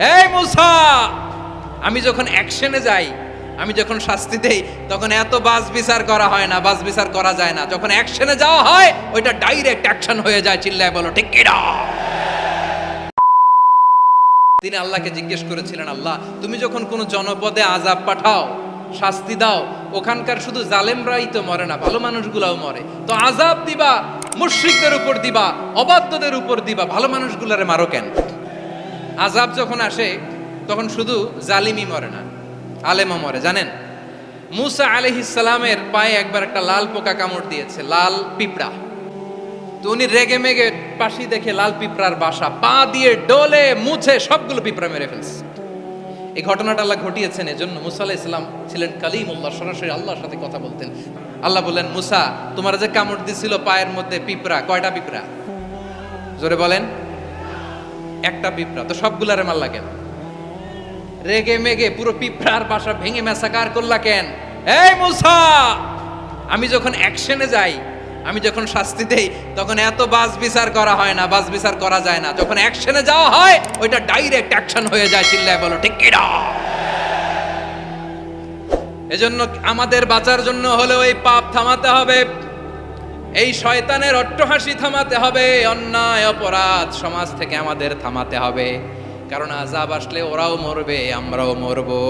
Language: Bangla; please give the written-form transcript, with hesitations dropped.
এই মুসা, আমি যখন অ্যাকশনে যাই, আমি যখন শাস্তি দেই, তখন এত বাস বিচার করা হয় না, বাস বিচার করা যায় না। যখন অ্যাকশনে যাওয়া হয়, ওইটা ডাইরেক্ট অ্যাকশন হয়ে যায়। চিল্লায় বলো ঠিক কিনা? তিনি আল্লাহকে জিজ্ঞেস করেছিলেন, আল্লাহ তুমি যখন কোনো জনপদে আযাব পাঠাও, শাস্তি দাও, ওখানকার শুধু জালেমরাই তো মরে না, ভালো মানুষগুলাও মরে, তো আযাব দিবা মুশরিকদের উপর দিবা, অবাধ্যদের উপর দিবা, ভালো মানুষগুলারে মারো কেন? আযাব যখন আসে তখন শুধু জালিমই মরে না, আলেমও মরে। জানেন, মুসা আলাইহিস সালামের পায়ে একবার একটা লাল পোকা কামড় দিয়েছে, লাল পিঁপড়া। তো উনি রেগে মেগে পাশি দেখে লাল পিঁপড়ার বাসা, পা দিয়ে ডলে মুছে সবগুলো পিঁপড়া মেরে ফেলছে। এই ঘটনাটা আল্লাহ ঘটিয়েছেন এজন্য মুসা আলাইহিস সালাম ছিলেন কালিমুল্লাহ, সরাসরি আল্লাহর সাথে কথা বলতেন। আল্লাহ বললেন, মুসা তোমার যে কামড় দিছিল পায়ের মধ্যে পিঁপড়া, কয়টা পিঁপড়া? জোরে বলেন। একটা পিঁপড়া, তো সবগুলারে মারলা কেন? রেগে মেগে পুরো পিঁপড়ার বাসা ভেঙে ম্যাসাকার করলা কেন? এই মুসা, আমি যখন অ্যাকশনে যাই, আমি যখন শাস্তি দেই, তখন এত বাস বিচার করা হয় না, বাস বিচার করা যায় না। যখন অ্যাকশনে যাওয়া হয়, ওইটা ডাইরেক্ট অ্যাকশন হয়ে যায়। চিল্লায় বলো ঠিক কিনা? এজন্য আমাদের বাঁচার জন্য হলে ওই পাপ থামাতে হবে, এই শয়তানের অট্টহাসি থামাতে হবে, অন্যায় অপরাধ সমাজ থেকে আমাদের থামাতে হবে। কারণ আযাব আসলে ওরাও মরবে, আমরাও মরবো।